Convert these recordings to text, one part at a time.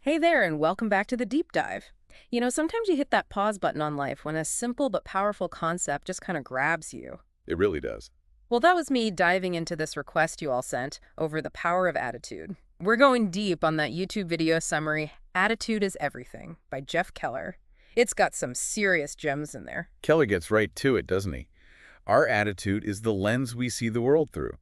Hey there, and welcome back to the deep dive. Sometimes you hit that pause button on life when a simple but powerful concept just kind of grabs you. It really does. Well, that was me diving into this request you all sent over the power of attitude. We're going deep on that YouTube video summary, Attitude is Everything, by Jeff Keller. It's got some serious gems in there. Keller gets right to it, doesn't he? Our attitude is the lens we see the world through.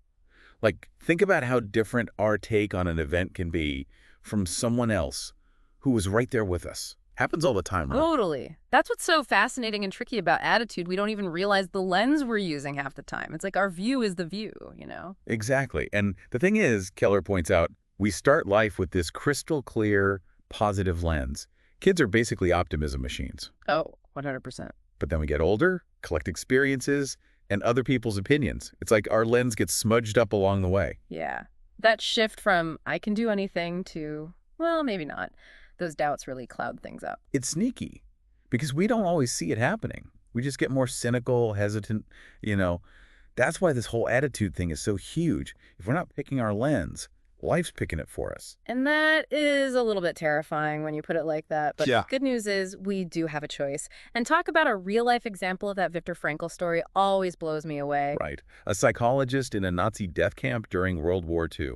Like, think about how different our take on an event can be from someone else who was right there with us. Happens all the time, right? Totally. That's what's so fascinating and tricky about attitude. We don't even realize the lens we're using half the time. It's like our view is the view. Exactly. And the thing is, Keller points out, we start life with this crystal clear, positive lens. Kids are basically optimism machines. Oh, 100%. But then we get older, collect experiences, and other people's opinions. It's like our lens gets smudged up along the way. Yeah. That shift from I can do anything to, well, maybe not. Those doubts really cloud things up. It's sneaky because we don't always see it happening. We just get more cynical, hesitant. That's why this whole attitude thing is so huge. If we're not picking our lens, life's picking it for us. And that is a little bit terrifying when you put it like that. But Yeah. good news is we do have a choice. And talk about a real-life example of that Viktor Frankl story always blows me away. Right. A psychologist in a Nazi death camp during World War II.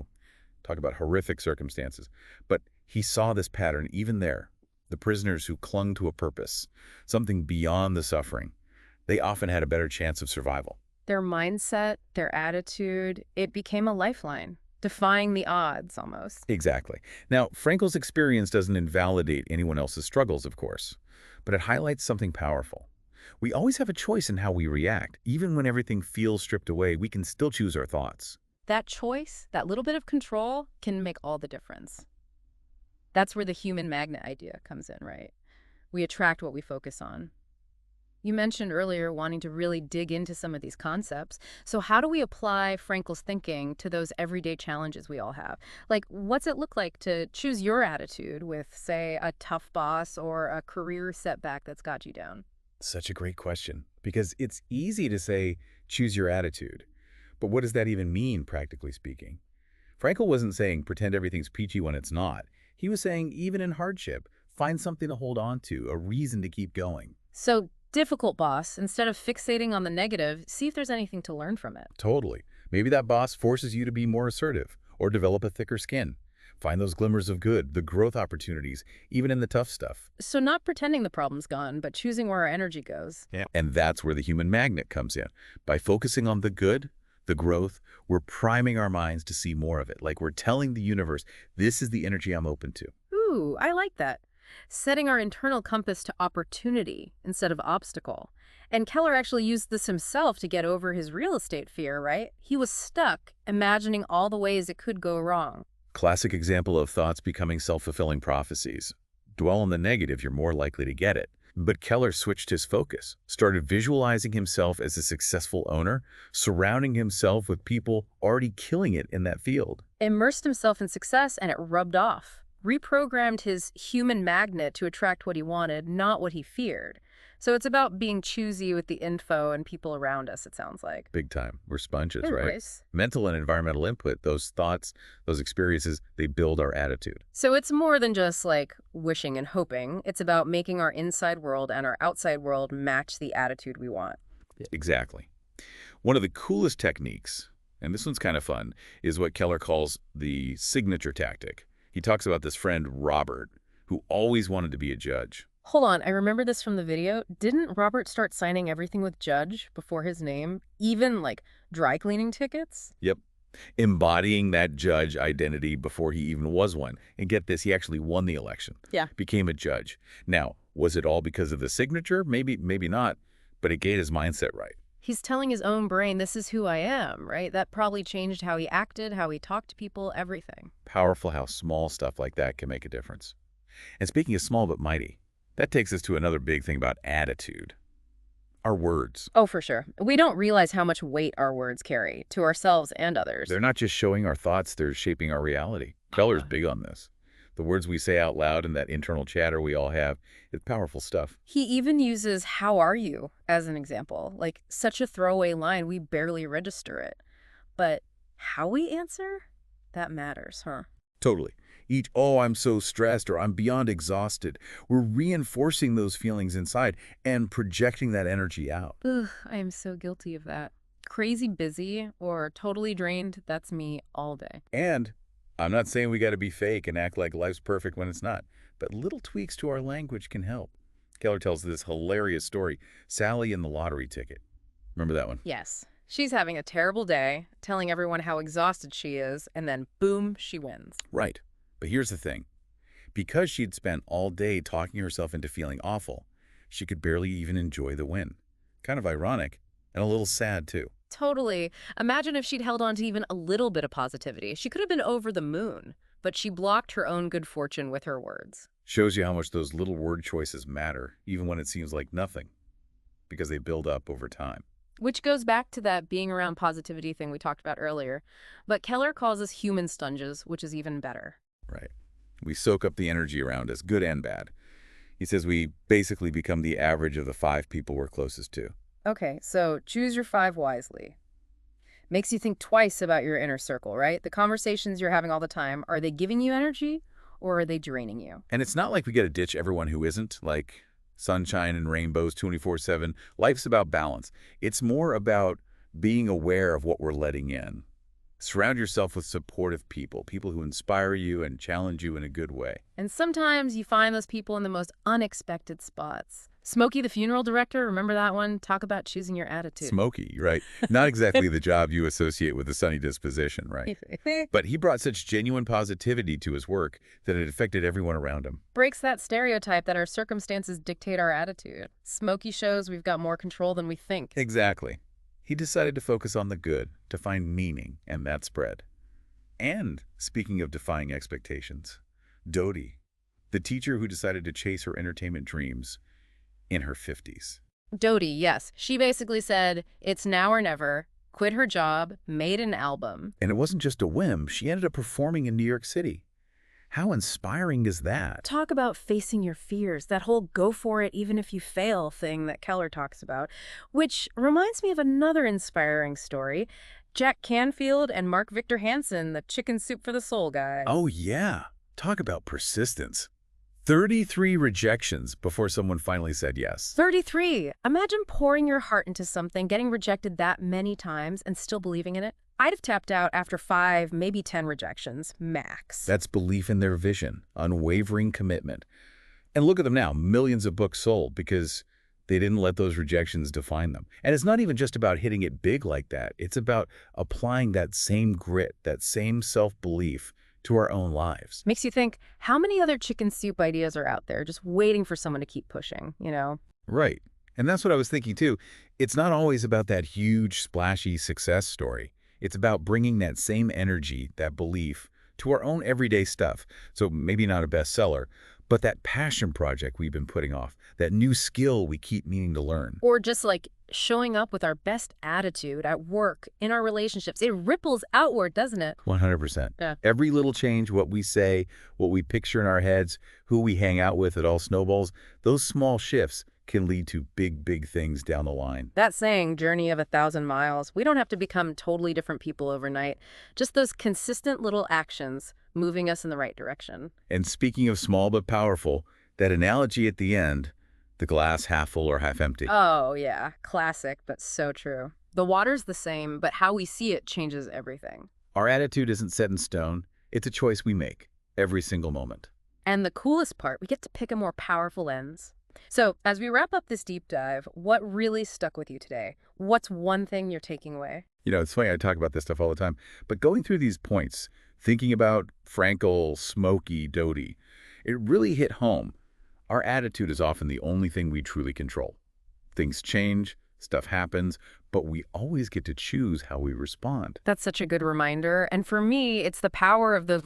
Talk about horrific circumstances. But he saw this pattern even there. The prisoners who clung to a purpose, something beyond the suffering, they often had a better chance of survival. Their mindset, their attitude, it became a lifeline, defying the odds almost. Exactly. Now, Frankel's experience doesn't invalidate anyone else's struggles, of course, but it highlights something powerful. We always have a choice in how we react. Even when everything feels stripped away, we can still choose our thoughts. That choice, that little bit of control, can make all the difference. That's where the human magnet idea comes in, right? We attract what we focus on. You mentioned earlier wanting to really dig into some of these concepts. So how do we apply Frankl's thinking to those everyday challenges we all have? Like, what's it look like to choose your attitude with, say, a tough boss or a career setback that's got you down? Such a great question, because it's easy to say, choose your attitude. But what does that even mean, practically speaking? Frankel wasn't saying pretend everything's peachy when it's not. He was saying even in hardship, find something to hold on to, a reason to keep going. So, difficult boss, instead of fixating on the negative, see if there's anything to learn from it. Totally. Maybe that boss forces you to be more assertive or develop a thicker skin. Find those glimmers of good, the growth opportunities, even in the tough stuff. So not pretending the problem's gone, but choosing where our energy goes. Yeah. And that's where the human magnet comes in. By focusing on the good, the growth, we're priming our minds to see more of it. Like we're telling the universe, this is the energy I'm open to. Ooh, I like that. Setting our internal compass to opportunity instead of obstacle. And Keller actually used this himself to get over his real estate fear, right? He was stuck imagining all the ways it could go wrong. Classic example of thoughts becoming self-fulfilling prophecies. Dwell on the negative, you're more likely to get it. But Keller switched his focus, started visualizing himself as a successful owner, surrounding himself with people already killing it in that field. Immersed himself in success and it rubbed off. Reprogrammed his human magnet to attract what he wanted, not what he feared. So it's about being choosy with the info and people around us, it sounds like. Big time. We're sponges, Good right? voice. Mental and environmental input, those thoughts, those experiences, they build our attitude. So it's more than just like wishing and hoping. It's about making our inside world and our outside world match the attitude we want. Exactly. One of the coolest techniques, and this one's kind of fun, is what Keller calls the signature tactic. He talks about this friend, Robert, who always wanted to be a judge. Hold on, I remember this from the video. Didn't Robert start signing everything with judge before his name? Even like dry cleaning tickets? Yep. Embodying that judge identity before he even was one. And get this, he actually won the election. Yeah. Became a judge. Now, was it all because of the signature? Maybe not, but it gave his mindset right. He's telling his own brain, this is who I am, right? That probably changed how he acted, how he talked to people, everything. Powerful how small stuff like that can make a difference. And speaking of small but mighty, that takes us to another big thing about attitude. Our words. Oh, for sure. We don't realize how much weight our words carry to ourselves and others. They're not just showing our thoughts, they're shaping our reality. Keller's big on this. The words we say out loud and that internal chatter we all have is powerful stuff. He even uses "how are you" as an example, like such a throwaway line we barely register it. But how we answer, that matters, huh? Totally. Each, oh, I'm so stressed or I'm beyond exhausted. We're reinforcing those feelings inside and projecting that energy out. Ugh, I am so guilty of that. Crazy busy or totally drained, that's me all day. And I'm not saying we got to be fake and act like life's perfect when it's not, but little tweaks to our language can help. Keller tells this hilarious story, Sally and the lottery ticket. Remember that one? Yes. She's having a terrible day, telling everyone how exhausted she is, and then boom, she wins. Right. But here's the thing. Because she'd spent all day talking herself into feeling awful, she could barely even enjoy the win. Kind of ironic and a little sad, too. Totally. Imagine if she'd held on to even a little bit of positivity. She could have been over the moon, but she blocked her own good fortune with her words. Shows you how much those little word choices matter, even when it seems like nothing, because they build up over time. Which goes back to that being around positivity thing we talked about earlier. But Keller calls us human sponges, which is even better. Right. We soak up the energy around us, good and bad. He says we basically become the average of the 5 people we're closest to. Okay, so choose your 5 wisely. Makes you think twice about your inner circle, right? The conversations you're having all the time, are they giving you energy or are they draining you? And it's not like we got to ditch everyone who isn't, like sunshine and rainbows 24/7. Life's about balance. It's more about being aware of what we're letting in. Surround yourself with supportive people, people who inspire you and challenge you in a good way. And sometimes you find those people in the most unexpected spots. Smokey, the funeral director, remember that one? Talk about choosing your attitude. Smoky, right? Not exactly the job you associate with a sunny disposition, right? But he brought such genuine positivity to his work that it affected everyone around him. Breaks that stereotype that our circumstances dictate our attitude. Smokey shows we've got more control than we think. Exactly. He decided to focus on the good, to find meaning, and that spread. And speaking of defying expectations, Dodie, the teacher who decided to chase her entertainment dreams in her 50s. Dodie, yes. She basically said, it's now or never, quit her job, made an album. And it wasn't just a whim. She ended up performing in New York City. How inspiring is that? Talk about facing your fears, that whole go for it even if you fail thing that Keller talks about, which reminds me of another inspiring story. Jack Canfield and Mark Victor Hansen, the chicken soup for the soul guy. Oh, yeah. Talk about persistence. 33 rejections before someone finally said yes. 33. Imagine pouring your heart into something, getting rejected that many times, and still believing in it. I'd have tapped out after 5, maybe 10 rejections, max. That's belief in their vision, unwavering commitment. And look at them now, millions of books sold because they didn't let those rejections define them. And it's not even just about hitting it big like that. It's about applying that same grit, that same self-belief to our own lives. Makes you think, how many other chicken soup ideas are out there just waiting for someone to keep pushing, you know? Right. And that's what I was thinking too. It's not always about that huge, splashy success story. It's about bringing that same energy, that belief, to our own everyday stuff. So maybe not a bestseller, but that passion project we've been putting off, that new skill we keep meaning to learn. Or just like showing up with our best attitude at work, in our relationships. It ripples outward, doesn't it? 100%. Yeah. Every little change, what we say, what we picture in our heads, who we hang out with, it all snowballs. Those small shifts can lead to big, big things down the line. That saying, journey of 1,000 miles, we don't have to become totally different people overnight. Just those consistent little actions moving us in the right direction. And speaking of small but powerful, that analogy at the end, the glass half full or half empty. Oh, yeah. Classic, but so true. The water's the same, but how we see it changes everything. Our attitude isn't set in stone. It's a choice we make every single moment. And the coolest part, we get to pick a more powerful lens. So, as we wrap up this deep dive, what really stuck with you today? What's one thing you're taking away? You know, it's funny, I talk about this stuff all the time, but going through these points, thinking about Frankel, Smokey, Dodie, it really hit home. Our attitude is often the only thing we truly control. Things change, stuff happens, but we always get to choose how we respond. That's such a good reminder. And for me, it's the power of the...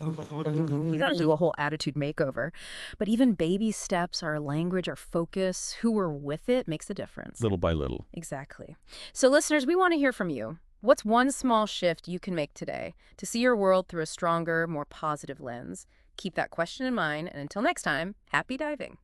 You gotta do a whole attitude makeover. But even baby steps, our language, our focus, who we're with it makes a difference. Little by little. Exactly. So listeners, we want to hear from you. What's one small shift you can make today to see your world through a stronger, more positive lens? Keep that question in mind, and until next time, happy diving.